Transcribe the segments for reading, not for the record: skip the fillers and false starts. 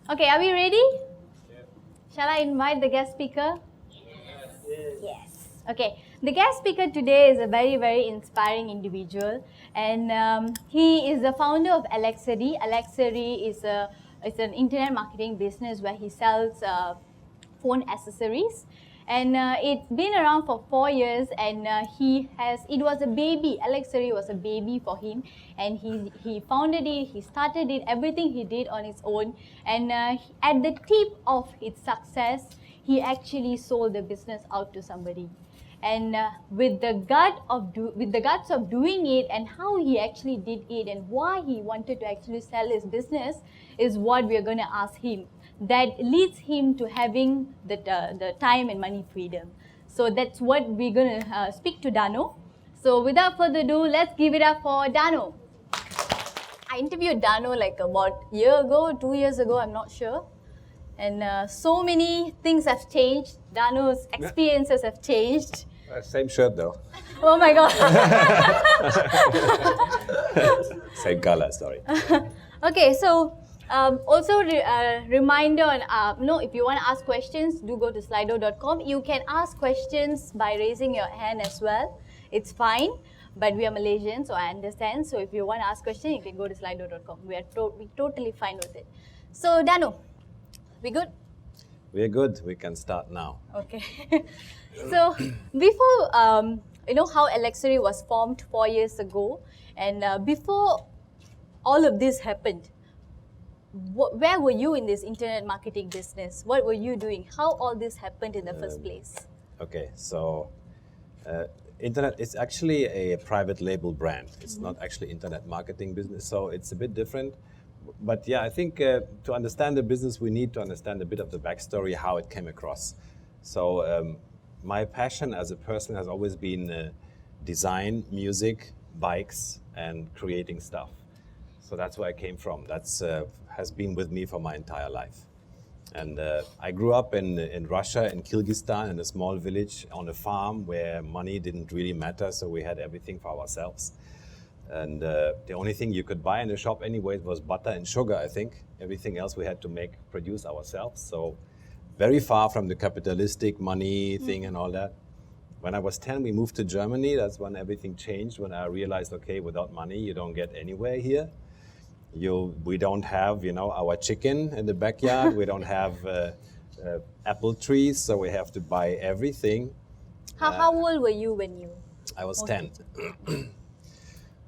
Okay, are we ready? Shall I invite the guest speaker? Yes. Okay, the guest speaker today is a very, very inspiring individual, and he is the founder of Lxory. Lxory is an internet marketing business where he sells phone accessories, and it's been around for 4 years, and it was a baby. Lxory was a baby for him, and he founded it, he started it, everything he did on his own, and at the tip of its success, he actually sold the business out to somebody. And with the guts of doing it, and how he actually did it, and why he wanted to actually sell his business, is what we are going to ask him. That leads him to having the time and money freedom. So that's what we're going to speak to Dano. So without further ado, let's give it up for Dano. I interviewed Dano like about a year ago, 2 years ago, I'm not sure. And so many things have changed. Dano's experiences have changed. Same shirt though. Oh my God. Same color, sorry. Okay, so also reminder on, if you want to ask questions, do go to slido.com. You can ask questions by raising your hand as well. It's fine, but we are Malaysian, so I understand. So if you want to ask questions, you can go to slido.com. We're totally fine with it. So Dano, we good? We're good. We can start now. Okay. So before, how Lxory was formed 4 years ago, and before all of this happened, where were you in this internet marketing business? What were you doing? How all this happened in the first place? Okay, so internet is actually a private label brand. It's not actually internet marketing business, so it's a bit different. But yeah, I think to understand the business, we need to understand a bit of the backstory, how it came across. So my passion as a person has always been design, music, bikes, and creating stuff. So that's where I came from. That's has been with me for my entire life. And I grew up in Russia, in Kyrgyzstan, in a small village on a farm where money didn't really matter, so we had everything for ourselves. And the only thing you could buy in the shop anyway was butter and sugar, I think. Everything else we had to produce ourselves. So very far from the capitalistic money thing and all that. When I was 10, we moved to Germany. That's when everything changed, when I realized, okay, without money, you don't get anywhere here. We don't have, our chicken in the backyard. We don't have apple trees, so we have to buy everything. How old were you when you? I was 10.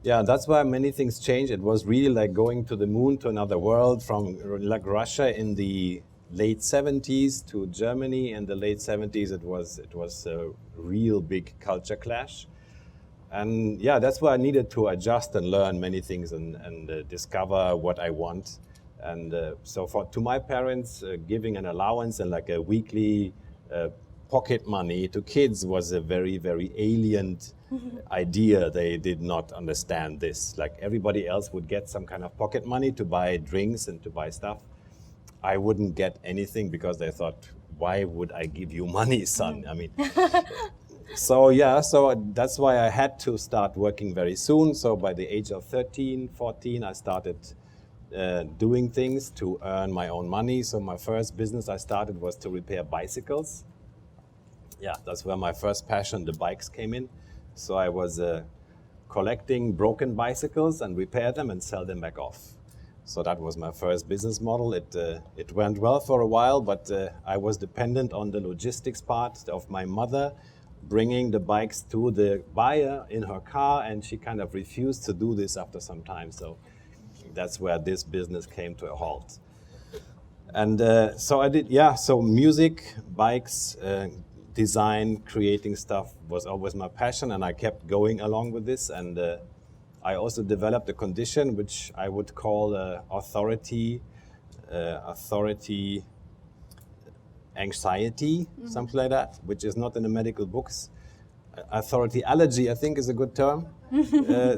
Yeah, that's why many things changed. It was really like going to the moon, to another world, from like Russia in the late 70s to Germany in the late 70s. It was a real big culture clash. And yeah, that's why I needed to adjust and learn many things and discover what I want. And so to my parents, giving an allowance and like a weekly pocket money to kids was a very, very alien idea. They did not understand this. Like everybody else would get some kind of pocket money to buy drinks and to buy stuff. I wouldn't get anything because they thought, why would I give you money, son? I mean, so that's why I had to start working very soon. So by the age of 13, 14, I started doing things to earn my own money. So my first business I started was to repair bicycles. Yeah, that's where my first passion, the bikes, came in. So I was collecting broken bicycles and repair them and sell them back off. So that was my first business model. It went well for a while, but I was dependent on the logistics part of my mother bringing the bikes to the buyer in her car, and she kind of refused to do this after some time. So that's where this business came to a halt. And so music, bikes, design, creating stuff was always my passion, and I kept going along with this. And I also developed a condition which I would call authority anxiety, something like that, which is not in the medical books. Authority allergy, I think, is a good term.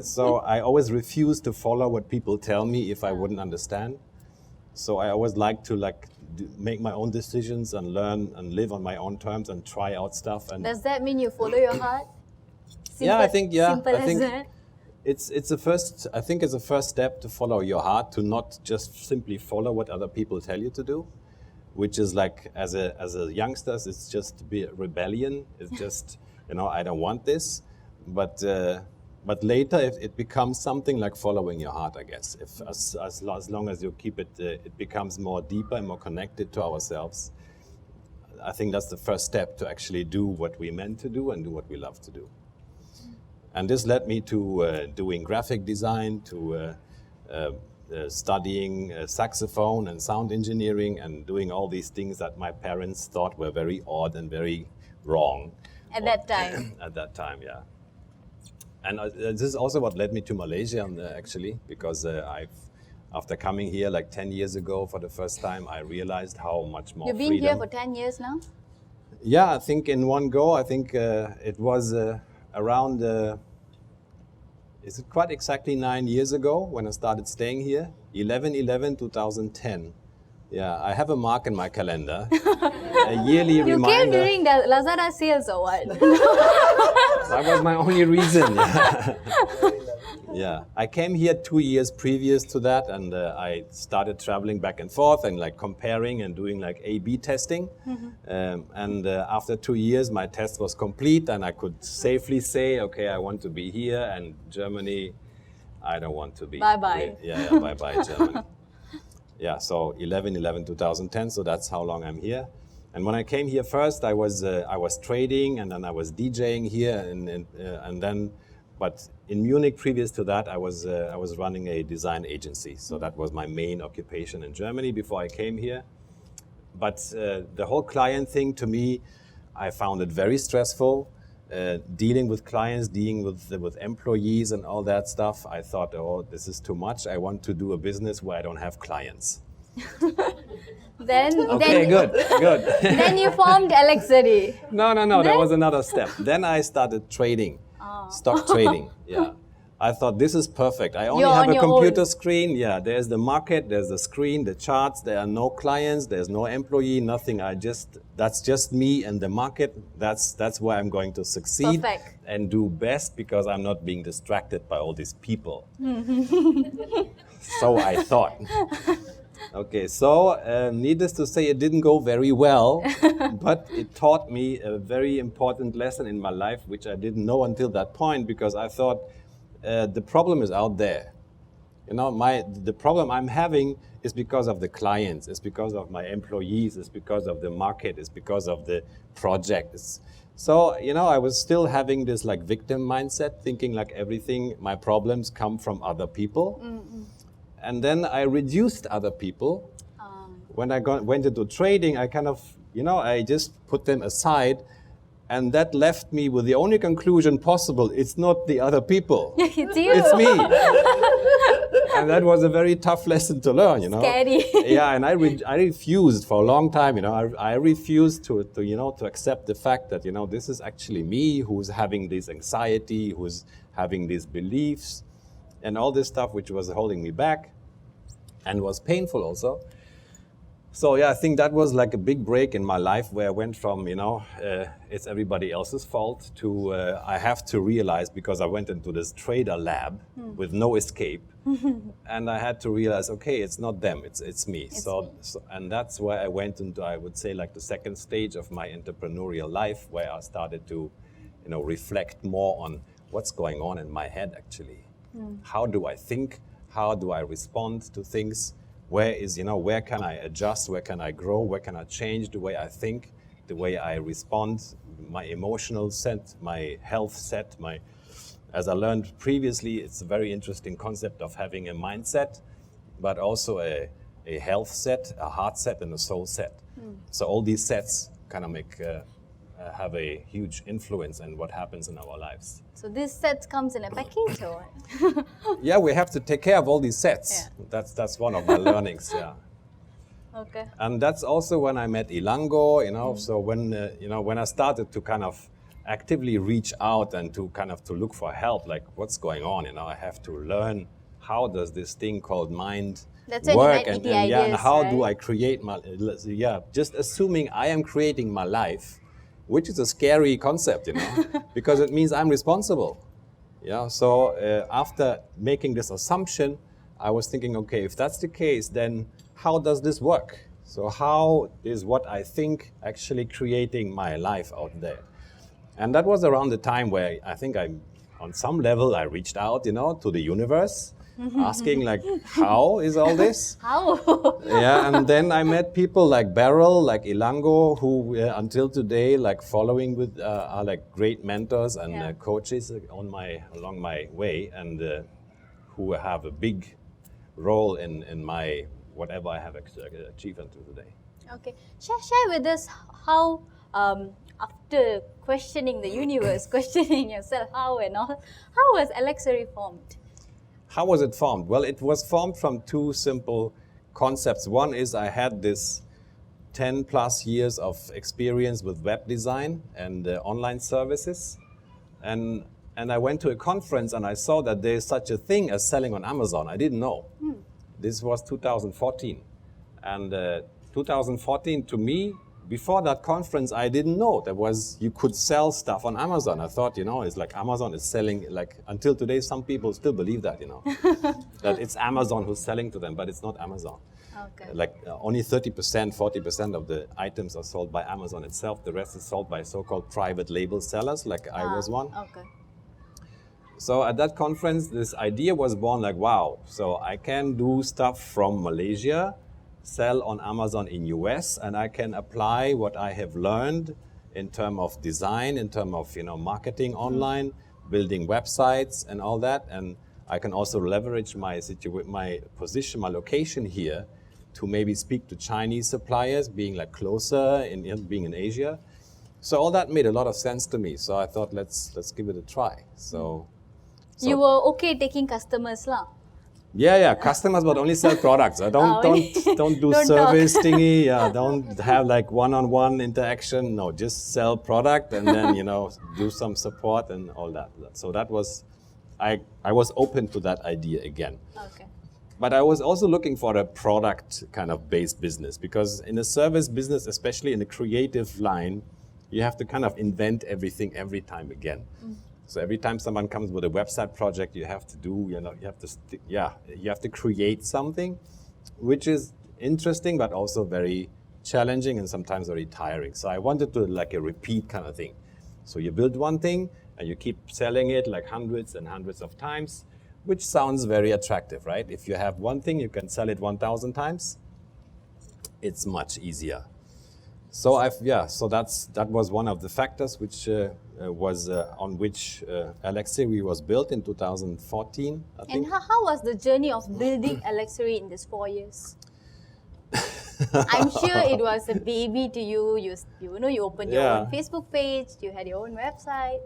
So I always refuse to follow what people tell me if I wouldn't understand. So I always like to make my own decisions and learn and live on my own terms and try out stuff. And does that mean you follow your heart? I think Simple as that? It's a first. I think it's a first step to follow your heart, to not just simply follow what other people tell you to do, which is like as a youngsters, it's just rebellion. It's just I don't want this, but later it becomes something like following your heart, I guess. If as long as you keep it, it becomes more deeper and more connected to ourselves. I think that's the first step to actually do what we meant to do and do what we love to do. And this led me to doing graphic design, to studying saxophone and sound engineering, and doing all these things that my parents thought were very odd and very wrong. At that time? At that time, yeah. And this is also what led me to Malaysia, actually, because after coming here like 10 years ago for the first time, I realized how much more freedom. You've been here for 10 years now? Yeah, I think in one go, I think it was around, is it quite exactly 9 years ago when I started staying here? 11/11/2010. Yeah, I have a mark in my calendar, a yearly reminder. You came during the Lazada sales or what? That was my only reason. Yeah, I came here 2 years previous to that, and I started traveling back and forth and like comparing and doing like A/B testing. And after 2 years, my test was complete, and I could safely say, okay, I want to be here, and Germany, I don't want to be. Bye-bye. Yeah, bye-bye Germany. Yeah, so 11/11/2010, so that's how long I'm here. And when I came here first, I was trading, and then I was DJing here, and then, but in Munich, previous to that, I was running a design agency. So that was my main occupation in Germany before I came here. But the whole client thing, to me, I found it very stressful. Dealing with clients, dealing with employees and all that stuff, I thought, oh, this is too much. I want to do a business where I don't have clients. Then good. Then you formed Lxory. No, that was another step. Then I started trading, stock trading. Yeah, I thought this is perfect. I only have a computer screen. Yeah, there's the market, there's the screen, the charts. There are no clients, there's no employee, nothing. That's just me and the market. That's where I'm going to succeed. Perfect. And do best, because I'm not being distracted by all these people. So I thought. Okay, so needless to say, it didn't go very well, but it taught me a very important lesson in my life, which I didn't know until that point, because I thought the problem is out there. The problem I'm having is because of the clients, it's because of my employees, it's because of the market, it's because of the project. So, I was still having this like victim mindset, thinking like everything, my problems come from other people. And then I reduced other people. When I went into trading, I kind of, I just put them aside. And that left me with the only conclusion possible: it's not the other people. It's you. It's me. And that was a very tough lesson to learn, Scary. Yeah, and I refused for a long time, I refused to accept the fact that, this is actually me who's having this anxiety, who's having these beliefs, and all this stuff which was holding me back and was painful also. So yeah, I think that was like a big break in my life, where I went from, it's everybody else's fault, to I have to realize, because I went into this trader lab with no escape, and I had to realize, okay, it's not them, it's me. So, and that's where I went into, I would say, like the second stage of my entrepreneurial life, where I started to, reflect more on what's going on in my head actually. How do I think? How do I respond to things? Where can I adjust? Where can I grow? Where can I change the way I think, the way I respond, my emotional set, my health set, as I learned previously, it's a very interesting concept of having a mindset, but also a health set, a heart set, and a soul set. So all these sets kind of have a huge influence in what happens in our lives. So this set comes in a package or what? Yeah, we have to take care of all these sets. Yeah. That's one of my learnings, yeah. Okay. And that's also when I met Ilango, so when I started to kind of actively reach out and to look for help, like what's going on, I have to learn how does this thing called mind work, and how do I create just assuming I am creating my life, which is a scary concept, because it means I'm responsible. Yeah, so after making this assumption, I was thinking, okay, if that's the case, then how does this work? So how is what I think actually creating my life out there? And that was around the time where I think on some level, I reached out, to the universe, asking like, how is all this? How? Yeah, and then I met people like Beryl, like Ilango, who until today, like following with, are like great mentors and coaches along my way, and who have a big role in my whatever I have achieved until today. Okay, share with us how after questioning the universe, questioning yourself, how and all, how was Lxory formed? How was it formed? Well, it was formed from two simple concepts. One is I had this 10 plus years of experience with web design and online services. And I went to a conference and I saw that there's such a thing as selling on Amazon. I didn't know. This was 2014. And 2014 to me, before that conference, I didn't know you could sell stuff on Amazon. I thought, it's like Amazon is selling, like until today, some people still believe that, that it's Amazon who's selling to them, but it's not Amazon. Okay. Like only 30%, 40% of the items are sold by Amazon itself. The rest is sold by so-called private label sellers, like I was one. Okay. So at that conference, this idea was born like, wow, so I can do stuff from Malaysia, sell on Amazon in US, and I can apply what I have learned in terms of design, in terms of marketing online, building websites and all that. And I can also leverage my position, my location here to maybe speak to Chinese suppliers, being like closer being in Asia. So all that made a lot of sense to me. So I thought, let's give it a try. So you were okay taking customers, lah? Yeah, customers, but only sell products. Don't do Don't service talk. thingy. Yeah, don't have like one-on-one interaction. No, just sell product and then do some support and all that. So that was, I was open to that idea again. Okay. But I was also looking for a product kind of based business, because in a service business, especially in the creative line, you have to kind of invent everything every time again. So every time someone comes with a website project, you have to do, you have to create something, which is interesting, but also very challenging and sometimes very tiring. So I wanted to like a repeat kind of thing. So you build one thing and you keep selling it like hundreds and hundreds of times, which sounds very attractive, right? If you have one thing, you can sell it 1,000 times. It's much easier. So that was one of the factors which was on which Lxory was built in 2014. I think. And how was the journey of building Lxory in these 4 years? I'm sure it was a baby to you. You opened your own Facebook page. You had your own website.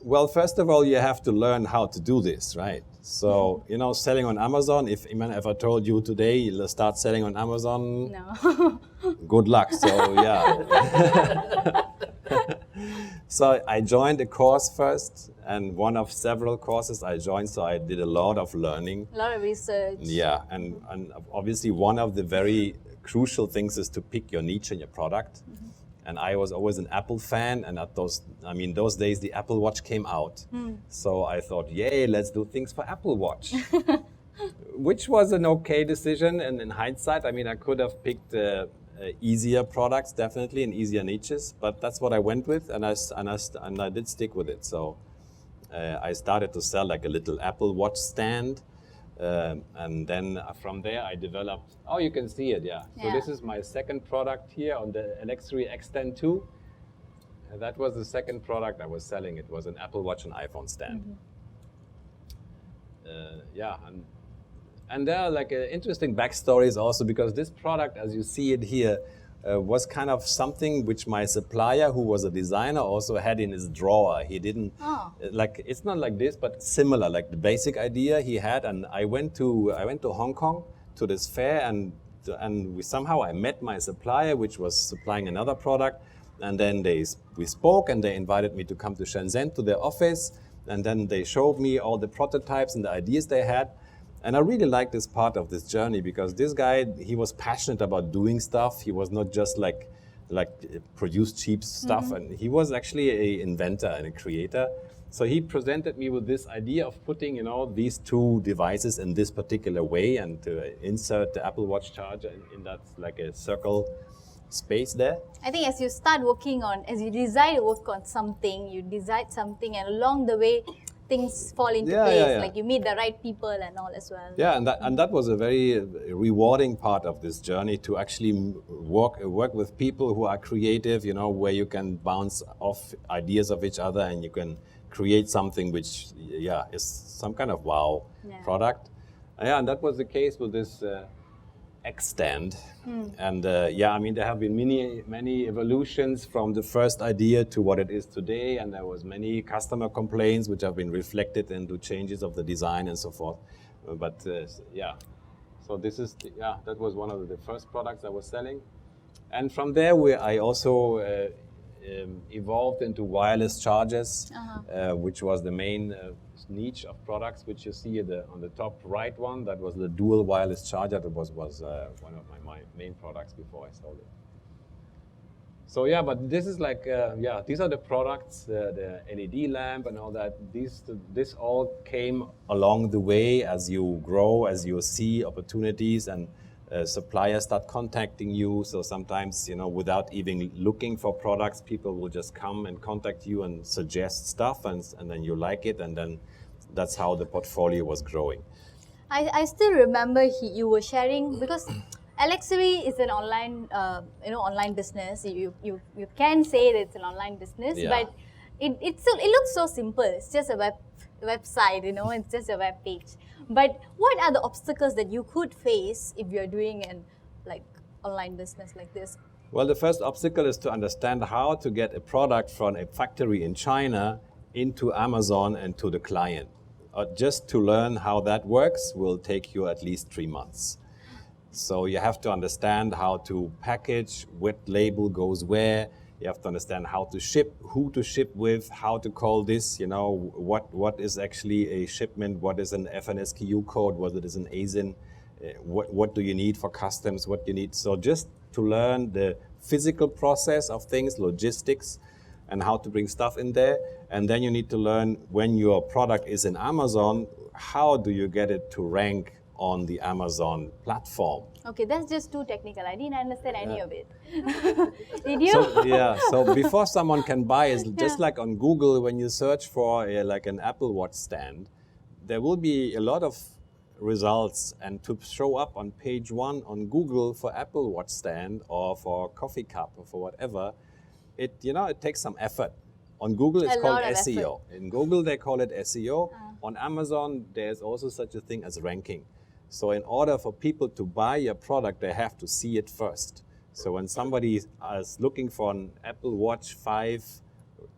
Well, first of all, you have to learn how to do this, right? So, selling on Amazon, if I told you today you'll start selling on Amazon, No. good luck. So, yeah. So I joined a course first, and one of several courses I joined, so I did a lot of learning. A lot of research. Yeah, and obviously one of the very crucial things is to pick your niche in your product. And I was always an Apple fan, and those days the Apple Watch came out. So I thought, yay, let's do things for Apple Watch. Which was an okay decision, and in hindsight, I could have picked easier products, definitely, and easier niches, but that's what I went with, and I did stick with it. So I started to sell like a little Apple Watch stand, and then from there I developed, you can see it, yeah. So this is my second product here on the Lxory X10 2. That was the second product I was selling. It was an Apple Watch and iPhone stand. And there are like interesting backstories also, because this product, as you see it here, was kind of something which my supplier, who was a designer, also had in his drawer. He didn't, it's not like this, but similar, like the basic idea he had. And I went to Hong Kong to this fair, and somehow I met my supplier, which was supplying another product. And then we spoke, and they invited me to come to Shenzhen to their office. And then they showed me all the prototypes and the ideas they had. And I really liked this part of this journey, because this guy, he was passionate about doing stuff. He was not just like produce cheap stuff. And he was actually an inventor and a creator. So he presented me with this idea of putting, you know, these two devices in this particular way and to insert the Apple Watch charger in that like a circle space there. I think as you start working on, as you decide to work on something, you decide something, and along the way, things fall into place. Like you meet the right people and all as well. Yeah, and that was a very rewarding part of this journey, to actually work with people who are creative, you know, where you can bounce off ideas of each other and you can create something which, is some kind of wow product. And that was the case with this X stand. And I mean, there have been many evolutions from the first idea to what it is today, and there was many customer complaints which have been reflected into changes of the design and so forth. So this is that was one of the first products I was selling, and from there I also evolved into wireless chargers, which was the main niche of products, which you see on the top right one. That was the dual wireless charger. That was one of my main products before I sold it. So but this is like these are the products, the LED lamp and all that. This all came along the way as you grow, as you see opportunities, and suppliers start contacting you. So sometimes, you know, without even looking for products, people will just come and contact you and suggest stuff, and then you like it, and then that's how the portfolio was growing. I still remember you were sharing, because Lxory is an online online business. You can say that it's an online business, but it looks so simple. It's just a website, you know, it's just a web page. But what are the obstacles that you could face if you're doing an online business like this? Well, the first obstacle is to understand how to get a product from a factory in China into Amazon and to the client. Just to learn how that works will take you at least 3 months. So you have to understand how to package, what label goes where. You have to understand how to ship, who to ship with, how to call this, you know, what is actually a shipment, what is an FNSKU code, what is an ASIN, what do you need for customs, what you need. So just to learn the physical process of things, logistics, and how to bring stuff in there. And then you need to learn, when your product is in Amazon, how do you get it to rank on the Amazon platform. Okay, that's just too technical. I didn't understand any of it. Did you? So before someone can buy, it's just like on Google, when you search for like an Apple Watch stand, there will be a lot of results, and to show up on page 1 on Google for Apple Watch stand or for coffee cup or for whatever, it takes some effort. On Google, it's called SEO. In Google, they call it SEO. On Amazon, there's also such a thing as ranking. So in order for people to buy your product, they have to see it first. So when somebody is looking for an Apple Watch 5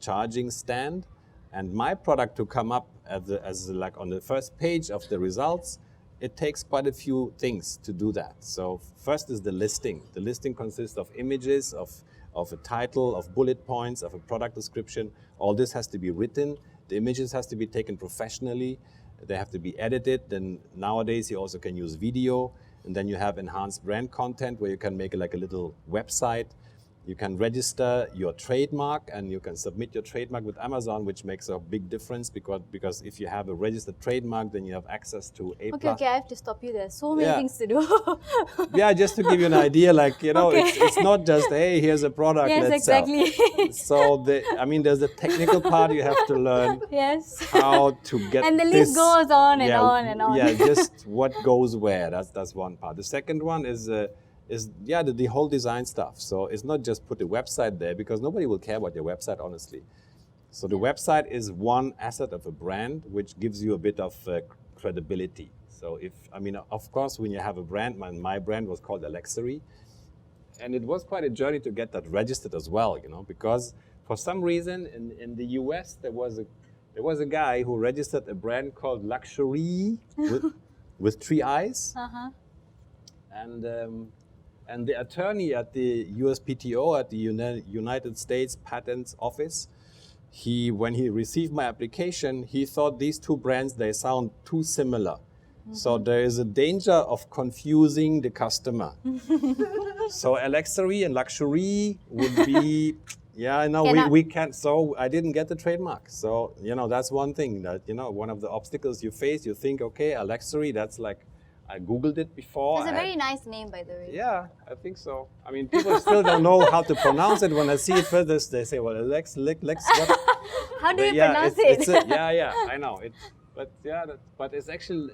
charging stand, and my product to come up as like on the first page of the results, it takes quite a few things to do that. So first is the listing. The listing consists of images, of a title, of bullet points, of a product description. All this has to be written. The images has to be taken professionally. They have to be edited. Then nowadays you also can use video, and then you have enhanced brand content where you can make like a little website. You can register your trademark, and you can submit your trademark with Amazon, which makes a big difference because if you have a registered trademark, then you have access to A+. Okay, I have to stop you there. So many things to do. Just to give you an idea, like, it's not just, hey, here's a product, let's sell. So, there's the technical part you have to learn. Yes. How to get and the list goes on and on and on. Yeah, just what goes where. That's one part. The second one is the whole design stuff. So it's not just put a website there, because nobody will care about your website, honestly. So the website is one asset of a brand, which gives you a bit of credibility. So of course, when you have a brand, my brand was called Lxory, and it was quite a journey to get that registered as well, because for some reason in the US there was a guy who registered a brand called Lxory with 3 I's, and the attorney at the USPTO, at the United States Patents Office, when he received my application, he thought these two brands, they sound too similar. So there is a danger of confusing the customer. So Lxory and Lxory would be, Yeah, I know Cannot. we can't. So I didn't get the trademark. So that's one thing that one of the obstacles you face. You think, okay, Lxory, that's like, I googled it before. It's a very nice name, by the way. Yeah, I think so. I mean, people still don't know how to pronounce it. When I see it first, they say, well, Lex, what? How do you yeah, pronounce it? yeah, I know. But it's actually,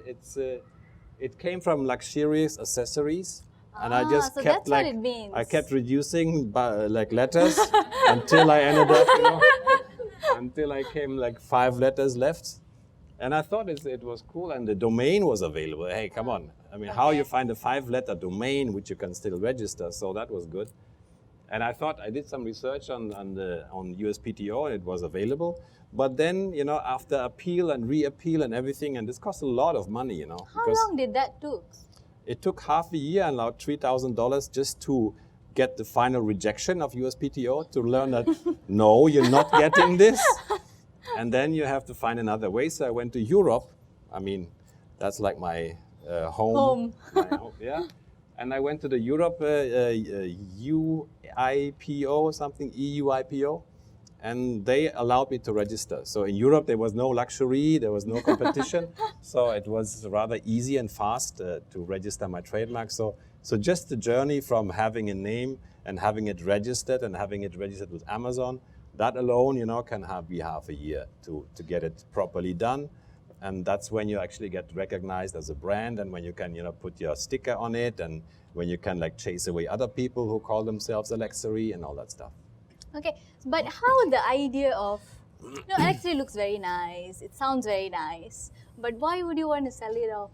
it came from luxurious accessories. And I just so kept that's what it means. I kept reducing letters until I ended up, until I came like 5 letters left. And I thought it was cool, and the domain was available. Hey, come on. I mean, how you find a 5-letter domain which you can still register, so that was good. And I thought, I did some research on USPTO, and it was available. But then, after appeal and reappeal and everything, and this cost a lot of money, How long did that took? It took half a year and about $3,000 just to get the final rejection of USPTO, to learn that, no, you're not getting this. And then you have to find another way. So I went to Europe. I mean, that's like my home. My home, yeah. And I went to the Europe UIPO or something, EUIPO. And they allowed me to register. So in Europe, there was no Lxory, there was no competition. So it was rather easy and fast to register my trademark. So just the journey from having a name and having it registered with Amazon, that alone, can be half a year to get it properly done. And that's when you actually get recognized as a brand, and when you can, put your sticker on it, and when you can chase away other people who call themselves Lxory and all that stuff. Okay, but how the idea of, Lxory looks very nice, it sounds very nice, but why would you want to sell it off?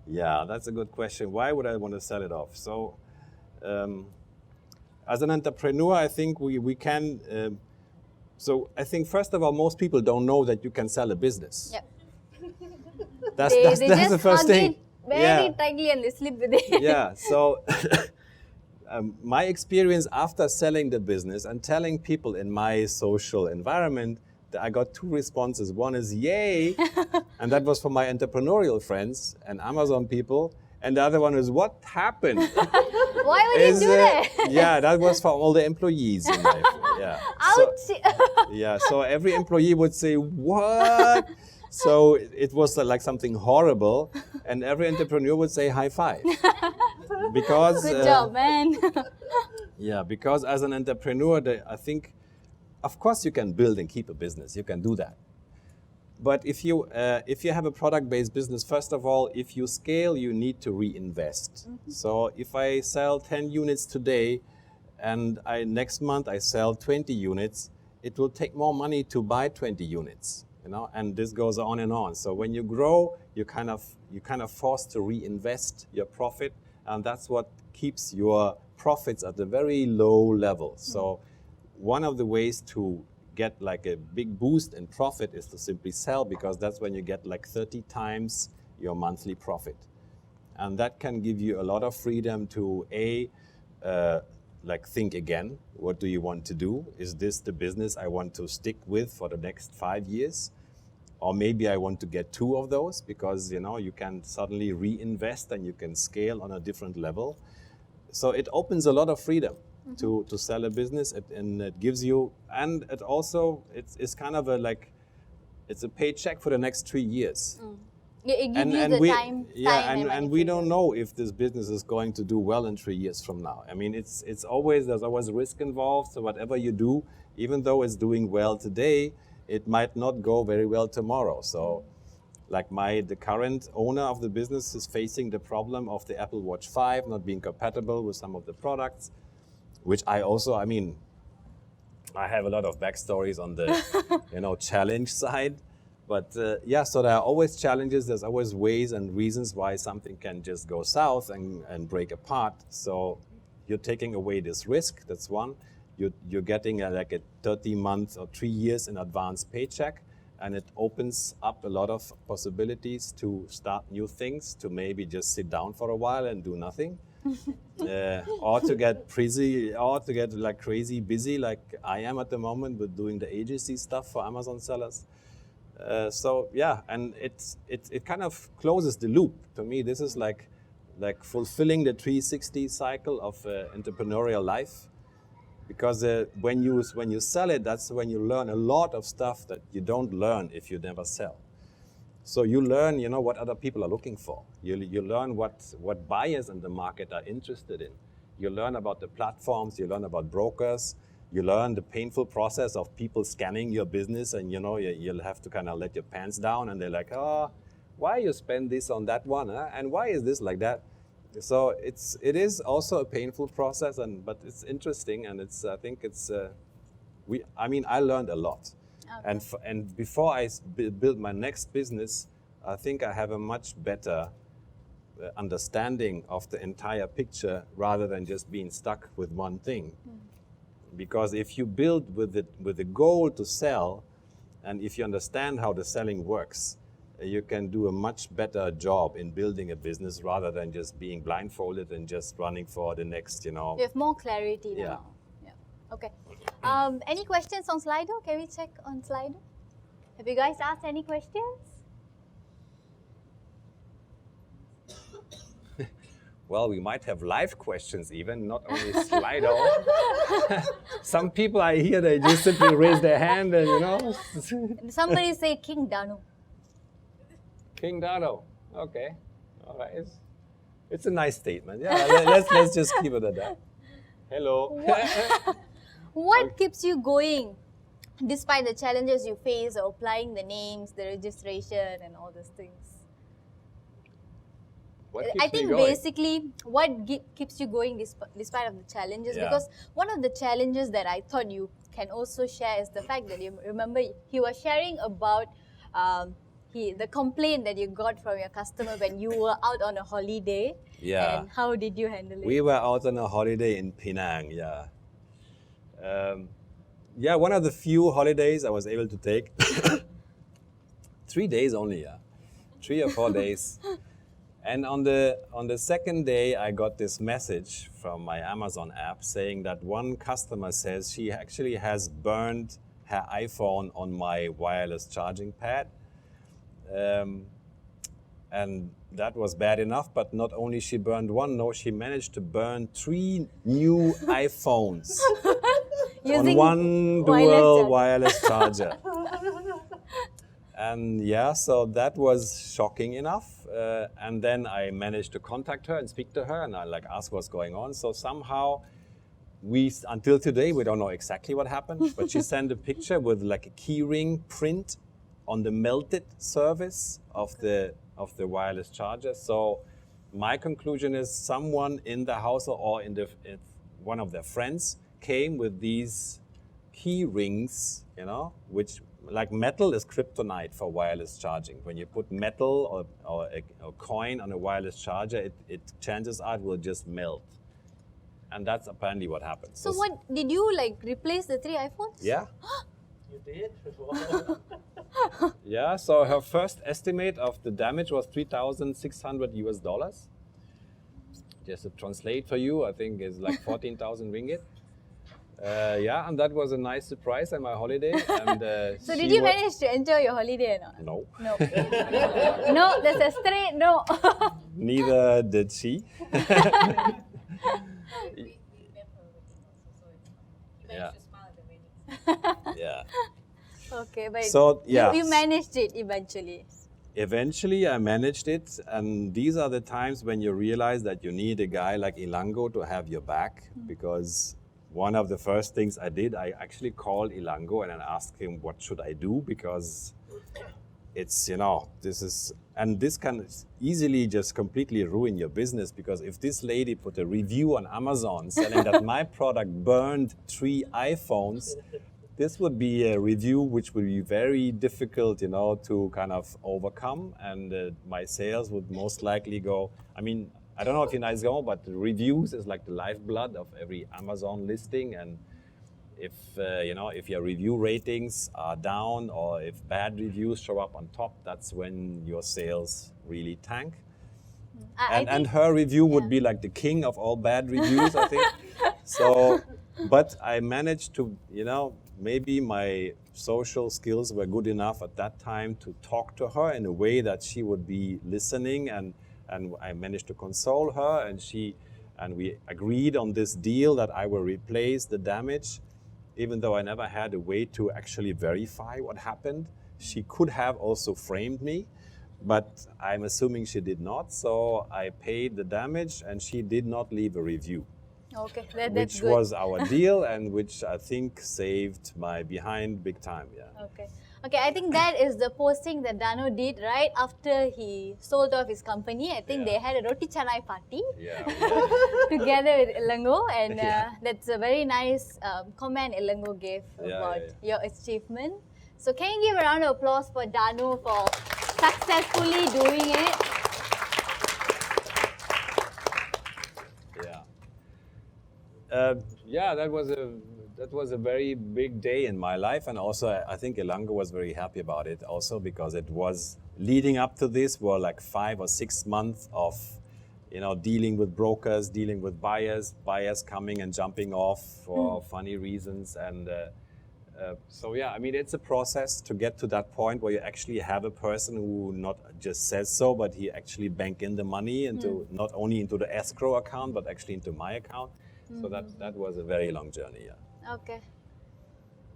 Yeah, that's a good question. Why would I want to sell it off? So, as an entrepreneur, I think we can, so I think first of all, most people don't know that you can sell a business. Yep. That's just the first hug thing. it very tightly and they sleep with it. Yeah, so my experience after selling the business and telling people in my social environment, that I got 2 responses. One is, yay, and that was from my entrepreneurial friends and Amazon people. And the other one is, what happened? Why would you do that? Yeah, that was for all the employees in life. Yeah. Ouch! So every employee would say, what? So it was like something horrible, and every entrepreneur would say high five. Because Good job, man. Yeah, because as an entrepreneur, I think, of course you can build and keep a business. You can do that. But if you have a product-based business, first of all, if you scale, you need to reinvest. Mm-hmm. So if I sell 10 units today, and next month I sell 20 units, it will take more money to buy 20 units, and this goes on and on. So when you grow, you kind of forced to reinvest your profit, and that's what keeps your profits at a very low level. Mm-hmm. So one of the ways to get like a big boost in profit is to simply sell, because that's when you get like 30 times your monthly profit. And that can give you a lot of freedom to think again, what do you want to do? Is this the business I want to stick with for the next 5 years? Or maybe I want to get 2 of those, because you can suddenly reinvest and you can scale on a different level. So it opens a lot of freedom. Mm-hmm. to sell a business, and it gives you, and it also, it's kind of it's a paycheck for the next 3 years. Mm. It gives you the time. And we don't know if this business is going to do well in 3 years from now. I mean, there's always risk involved. So whatever you do, even though it's doing well today, it might not go very well tomorrow. So, the current owner of the business is facing the problem of the Apple Watch 5 not being compatible with some of the products, which I have a lot of backstories on the, challenge side. But so there are always challenges. There's always ways and reasons why something can just go south and break apart. So you're taking away this risk. That's one. You're getting a 30-month or 3 years in advance paycheck, and it opens up a lot of possibilities to start new things, to maybe just sit down for a while and do nothing. Or to get crazy busy like I am at the moment with doing the agency stuff for Amazon sellers. And it kind of closes the loop. To me, this is like fulfilling the 360 cycle of entrepreneurial life. Because when you sell it, that's when you learn a lot of stuff that you don't learn if you never sell. So you learn, what other people are looking for. You learn what buyers in the market are interested in. You learn about the platforms. You learn about brokers. You learn the painful process of people scanning your business, and you'll have to kind of let your pants down, and they're like, oh, why you spend this on that one, huh? And why is this like that? So it is also a painful process, but it's interesting, and I think it's I learned a lot. Okay. And before I build my next business, I think I have a much better understanding of the entire picture rather than just being stuck with one thing. Because if you build with the goal to sell, and if you understand how the selling works, you can do a much better job in building a business rather than just being blindfolded and just running for the next, You have more clarity now. Yeah. Okay. Any questions on Slido? Can we check on Slido? Have you guys asked any questions? Well, we might have live questions even, not only Slido. Some people I hear, they just simply raise their hand and, Somebody say King Dano. King Dano. Okay. All right. It's a nice statement. Yeah, let's just keep it at that. Hello. What keeps you going despite the challenges you face of applying the names, the registration, and all those things? I think basically what keeps you going despite of the challenges, because one of the challenges that I thought you can also share is the fact that you remember he was sharing about the complaint that you got from your customer when you were out on a holiday. Yeah. And how did you handle it? We were out on a holiday in Penang, one of the few holidays I was able to take. 3 days only, 3 or 4 days. And on the second day, I got this message from my Amazon app saying that one customer says she actually has burned her iPhone on my wireless charging pad. And that was bad enough, but not only she burned one, no, she managed to burn 3 new iPhones on one dual wireless charger. And so that was shocking enough. And then I managed to contact her and speak to her, and I ask what's going on. So somehow until today, we don't know exactly what happened, but she sent a picture with a key ring print on the melted surface of the wireless charger. So my conclusion is someone in the house or one of their friends came with these key rings, which metal is kryptonite for wireless charging. When you put metal or a coin on a wireless charger, it chances out will just melt. And that's apparently what happened. So what, did you replace the 3 iPhones? Yeah. You did? Yeah, so her first estimate of the damage was $3,600. Just to translate for you, I think is 14,000 ringgit. And that was a nice surprise at my holiday. And so did you manage to enjoy your holiday or not? No. No. No, that's a straight no. Neither did she. Yeah. Okay, but so, you managed it eventually. Eventually, I managed it, and these are the times when you realize that you need a guy like Ilango to have your back, because one of the first things I did, I actually called Ilango and I asked him, what should I do? Because it's, this can easily just completely ruin your business, because if this lady put a review on Amazon saying that my product burned 3 iPhones, this would be a review which would be very difficult, to kind of overcome, and my sales would most likely go. I don't know if you guys know, but reviews is like the lifeblood of every Amazon listing, and if your review ratings are down or if bad reviews show up on top, that's when your sales really tank. And her review would be like the king of all bad reviews, I think. So, but I managed to, maybe my social skills were good enough at that time to talk to her in a way that she would be listening, and I managed to console her, and she And we agreed on this deal that I will replace the damage, even though I never had a way to actually verify what happened. She could have also framed me, but I'm assuming she did not. So I paid the damage and she did not leave a review. Okay, that's which good. was our deal, and which I think saved my behind big time. Yeah. Okay. Okay, I think that is the posting that Dano did right after he sold off his company. I think they had a roti canai party together with Ilango, and that's a very nice comment Ilango gave about your achievement. So can you give a round of applause for Dano for successfully doing it? Yeah, that was a very big day in my life, and also I think Ilango was very happy about it also, because it was leading up to this were like 5 or 6 months of, you know, dealing with brokers, dealing with buyers coming and jumping off for funny reasons, and so yeah, I mean, it's a process to get to that point where you actually have a person who not just says so, but he actually bank in the money into not only into the escrow account, but actually into my account. So that was a very long journey, yeah. Okay.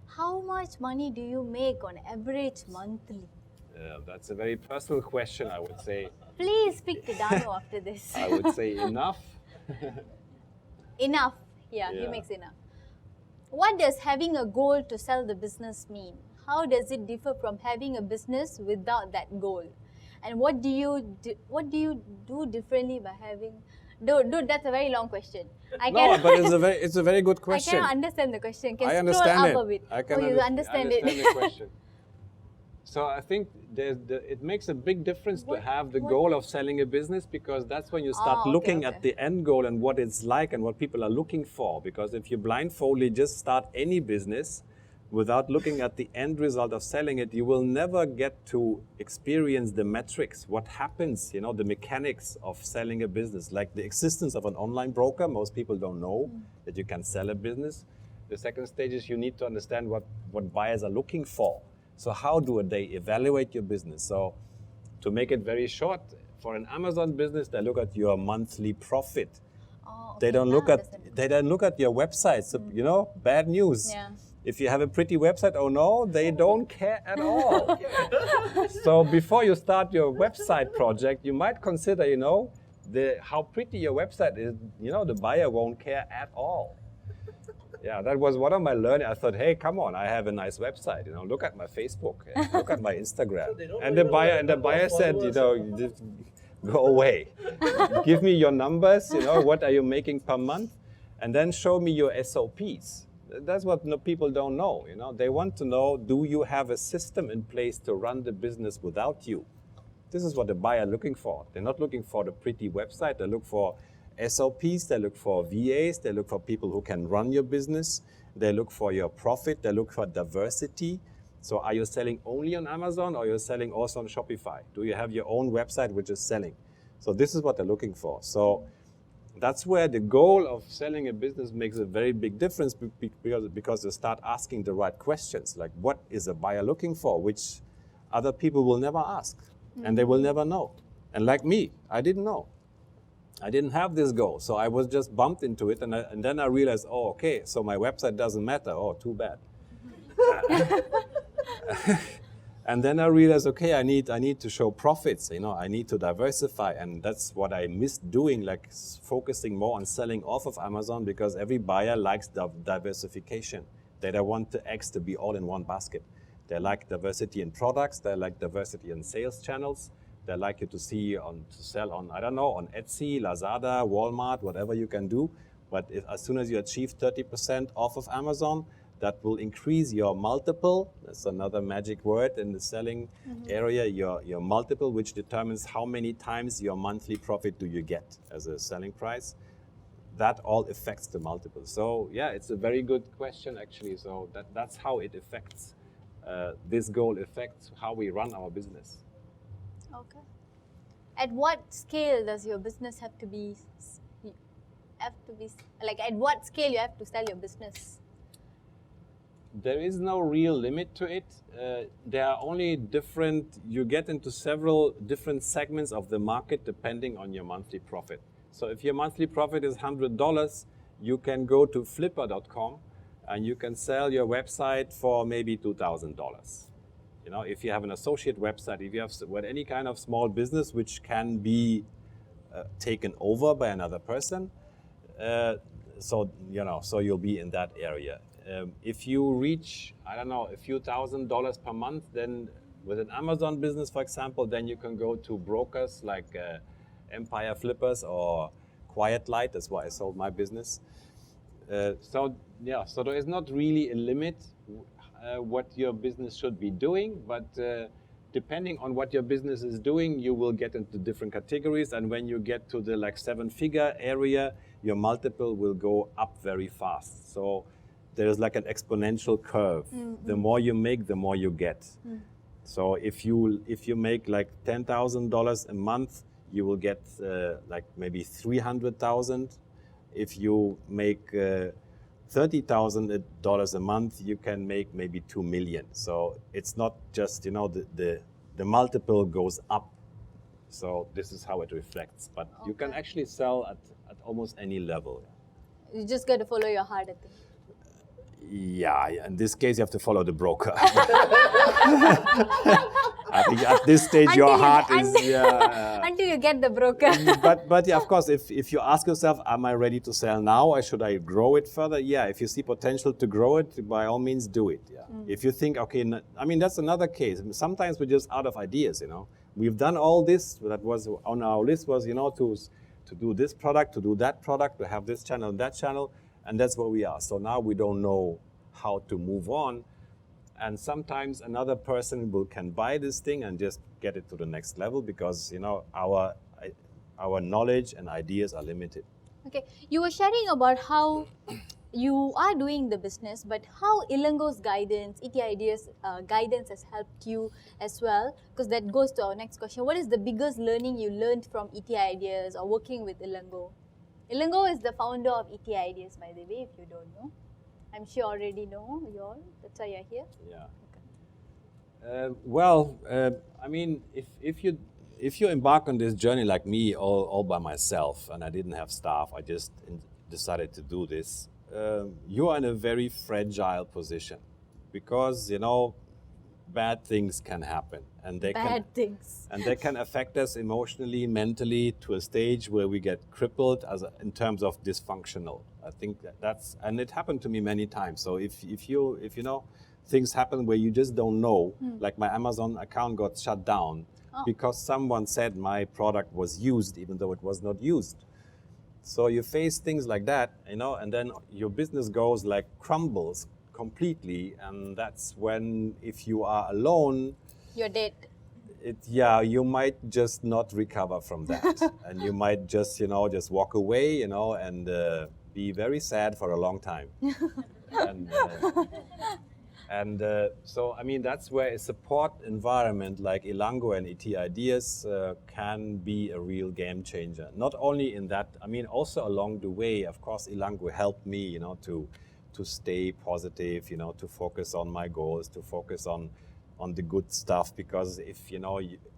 How much money do you make on average monthly? That's a very personal question, I would say. Please speak to Dano after this. I would say enough. Enough. Yeah, he makes enough. What does having a goal to sell the business mean? How does it differ from having a business without that goal? And what do you do differently by having? Dude, that's a very long question. But it's a very good question. I cannot understand the question. Can I you understand scroll it. up a bit? You understand it. it. The question. So I think it makes a big difference to have the goal of selling a business, because that's when you start looking at the end goal and what it's like and what people are looking for. Because if you blindfoldly just start any business without looking at the end result of selling it, you will never get to experience the metrics, what happens, you know, the mechanics of selling a business, like the existence of an online broker. Most people don't know that you can sell a business. The second stage is you need to understand what buyers are looking for. So how do they evaluate your business? So to make it very short, for an Amazon business, they look at your monthly profit. They don't look at your website. So, you know, bad news. Yeah. If you have a pretty website, oh no, they don't care at all. So before you start your website project, you might consider, you know, how pretty your website is. You know, the buyer won't care at all. Yeah, that was one of my learning. I thought, hey, come on, I have a nice website. You know, look at my Facebook, look at my Instagram. And the buyer said, you know, just go away. Give me your numbers. You know, what are you making per month, and then show me your SOPs. That's what people don't know. You know, they want to know: do you have a system in place to run the business without you? This is what the buyer is looking for. They're not looking for the pretty website. They look for SOPs, they look for VAs, they look for people who can run your business, they look for your profit, they look for diversity. So are you selling only on Amazon, or you're selling also on Shopify? Do you have your own website which is selling? So this is what they're looking for. So that's where the goal of selling a business makes a very big difference, because you start asking the right questions, like what is a buyer looking for, which other people will never ask, and they will never know. And like me, I didn't know. I didn't have this goal, so I was just bumped into it, and then I realized, oh, okay, so my website doesn't matter. Oh, too bad. And then I realized, okay, I need to show profits. You know, I need to diversify, and that's what I missed doing, like focusing more on selling off of Amazon, because every buyer likes diversification. They don't want the eggs to be all in one basket. They like diversity in products. They like diversity in sales channels. They like you to sell on, I don't know, on Etsy, Lazada, Walmart, whatever you can do. But as soon as you achieve 30% off of Amazon, that will increase your multiple. That's another magic word in the selling area, your multiple, which determines how many times your monthly profit do you get as a selling price. That all affects the multiple. So yeah, it's a very good question, actually. So that's how it affects, this goal affects how we run our business. Okay. At what scale does your business have to be, like at what scale you have to sell your business? There is no real limit to it. There are only you get into several different segments of the market depending on your monthly profit. So if your monthly profit is $100, you can go to flipper.com and you can sell your website for maybe $2,000. You know, if you have an associate website, if you have any kind of small business which can be taken over by another person, so you'll be in that area. If you reach, I don't know, a few $1,000s per month, then with an Amazon business, for example, then you can go to brokers like Empire Flippers or Quiet Light. That's why I sold my business. So there is not really a limit what your business should be doing, but depending on what your business is doing, you will get into different categories. And when you get to the like 7-figure area, your multiple will go up very fast. So there's like an exponential curve. The more you make, the more you get. So if you make like $10,000 a month, you will get like maybe 300,000. If you make $30,000 a month, you can make maybe 2 million. So it's not just, the multiple goes up. So this is how it reflects. But you can actually sell at almost any level. You just got to follow your heart, I think. Yeah, in this case, you have to follow the broker. I think at this stage, your heart is... Until you get the broker. but yeah, of course, if you ask yourself, am I ready to sell now or should I grow it further? Yeah, if you see potential to grow it, by all means, do it. Yeah. If you think, okay, that's another case. Sometimes we're just out of ideas, We've done all this. That was on our list was, to do this product, to do that product, to have this channel and that channel. And that's where we are. So now we don't know how to move on. And sometimes another person can buy this thing and just get it to the next level because, our knowledge and ideas are limited. Okay, you were sharing about how you are doing the business, but how Ilango's guidance, ET Ideas guidance has helped you as well, because that goes to our next question. What is the biggest learning you learned from ET Ideas or working with Ilango? Ilango is the founder of ET Ideas, by the way, if you don't know. I'm sure you already know you all. That's why you're here. Yeah. Okay. If you embark on this journey like me, all by myself, and I didn't have staff, I just decided to do this. You are in a very fragile position because bad things can happen, and they can affect us emotionally, mentally, to a stage where we get crippled in terms of dysfunctional. I think and it happened to me many times. So if things happen where you just don't know, like my Amazon account got shut down because someone said my product was used even though it was not used. So you face things like that, and then your business goes crumbles completely, and that's when, if you are alone, you're dead. You might just not recover from that, and you might just walk away, and be very sad for a long time. So that's where a support environment like Ilango and ET Ideas can be a real game changer. Not only in that, also along the way, of course, Ilango helped me, to stay positive, to focus on my goals, to focus on the good stuff. Because if,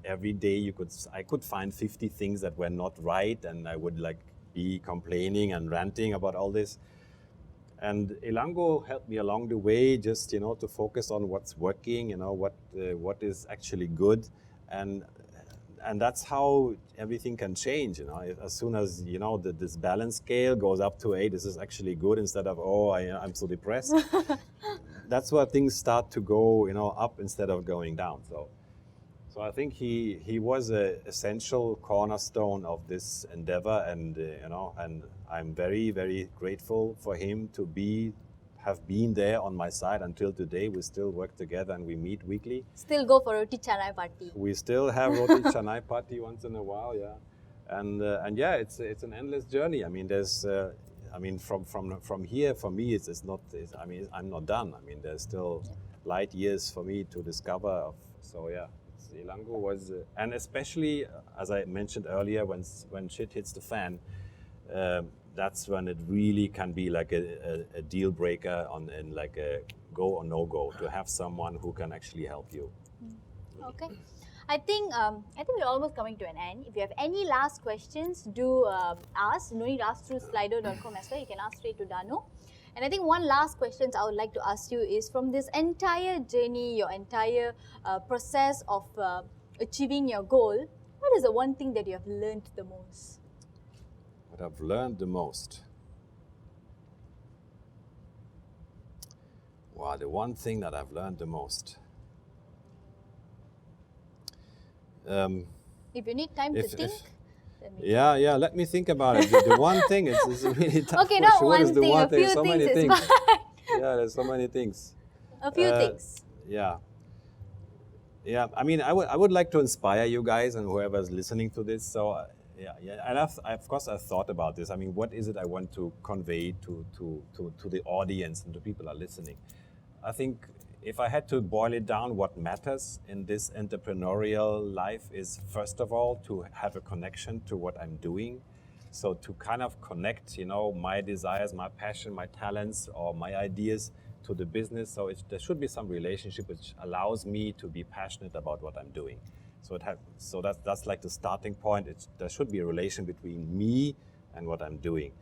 every day I could find 50 things that were not right, and I would be complaining and ranting about all this. And Ilango helped me along the way, just to focus on what's working, what is actually good, and that's how everything can change. As soon as this balance scale goes up to 8, this is actually good, instead of I'm so depressed. That's where things start to go up instead of going down. So I think he was an essential cornerstone of this endeavor, and and I'm very, very grateful for him to have been there on my side until today. We still work together and we meet weekly. Still go for roti canai party. We still have roti canai party once in a while, yeah. And yeah, it's an endless journey. There's from here, for me, I'm not done. There's still light years for me to discover. So yeah. Ilango was, and especially as I mentioned earlier, when shit hits the fan, that's when it really can be like a deal breaker and a go or no go, to have someone who can actually help you. Okay. I think we're almost coming to an end. If you have any last questions, do ask. No need to ask through slido.com as well. You can ask straight to Dano. And I think one last question I would like to ask you is, from this entire journey, your entire process of achieving your goal, what is the one thing that you have learned the most? What I've learned the most? Wow, the one thing that I've learned the most. If you need time to think. Yeah, let me think about it. The one thing, it's a really tough okay, question. not What is one the thing, one a thing? few So things many is things. fine. Yeah, there's so many things. A few things. Yeah. Yeah, I mean, I would like to inspire you guys and whoever's listening to this. So, and of course, I've thought about this. I mean, what is it I want to convey to the audience and to people who are listening? I think if I had to boil it down, what matters in this entrepreneurial life is, first of all, to have a connection to what I'm doing. So to kind of connect, my desires, my passion, my talents, or my ideas to the business. So there should be some relationship which allows me to be passionate about what I'm doing. So that's like the starting point. There should be a relation between me and what I'm doing.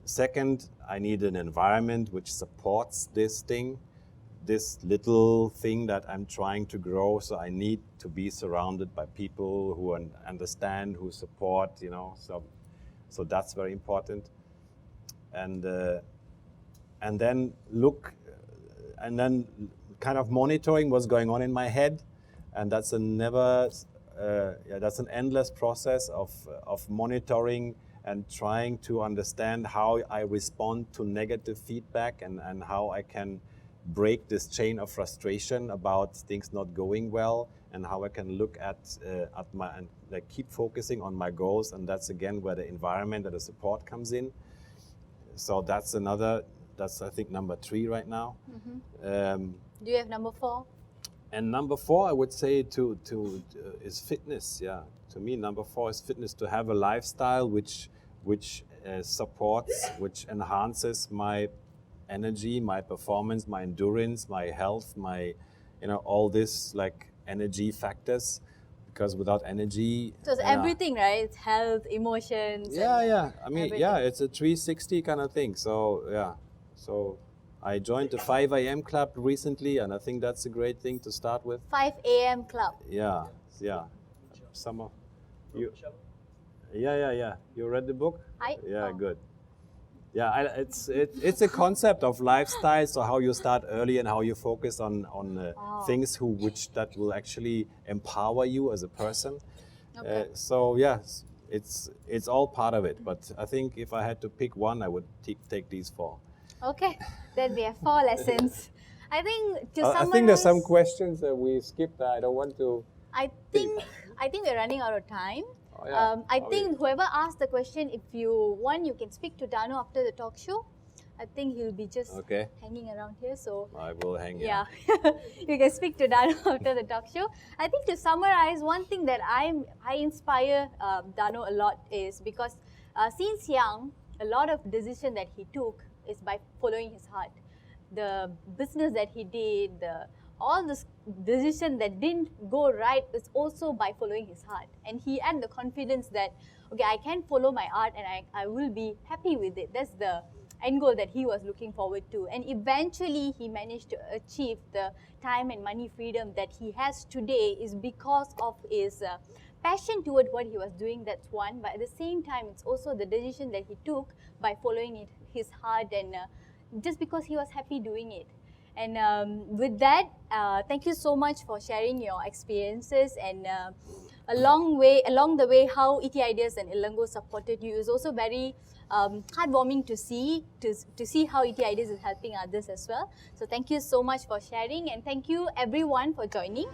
Second, I need an environment which supports this little thing that I'm trying to grow. So I need to be surrounded by people who understand, who support, So that's very important. And then kind of monitoring what's going on in my head. And that's that's an endless process of monitoring and trying to understand how I respond to negative feedback and how I can break this chain of frustration about things not going well, and how I can look at my and keep focusing on my goals. And that's again where the environment and the support comes in. So that's I think number 3 right now. Do you have number 4? And number 4, I would say is fitness. Yeah, to me, number 4 is fitness. To have a lifestyle which supports, which enhances my energy, my performance, my endurance, my health, my all this energy factors. Because without energy, so it's everything, right? It's health, emotions. Yeah. I mean, everything. It's a 360 kind of thing. So so I joined the 5 a.m. club recently, and I think that's a great thing to start with. 5 a.m. club. Yeah. Some of you. Yeah. You read the book? Good. Yeah, it's a concept of lifestyle. So how you start early and how you focus on things that will actually empower you as a person. Okay. So yes, it's all part of it. But I think if I had to pick one, I would take these 4. Okay, then we have 4 lessons. I think to summarize. I think there's some questions that we skipped. I don't want to. I think we're running out of time. Oh, yeah. I think whoever asked the question, if you want, you can speak to Dano after the talk show. I think he'll be just hanging around here. So I will hang. Yeah, you can speak to Dano after the talk show. I think to summarize, one thing that I inspire Dano a lot is because since young, a lot of decision that he took is by following his heart. The business that he did, all this decision that didn't go right is also by following his heart. And he had the confidence that, okay, I can follow my heart and I will be happy with it. That's the end goal that he was looking forward to. And eventually he managed to achieve the time and money freedom that he has today is because of his passion toward what he was doing. That's one. But at the same time, it's also the decision that he took by following his heart and just because he was happy doing it. And with that, thank you so much for sharing your experiences, and along the way how ET Ideas and Ilango supported you is also very heartwarming to see how ET Ideas is helping others as well. So thank you so much for sharing, and thank you everyone for joining.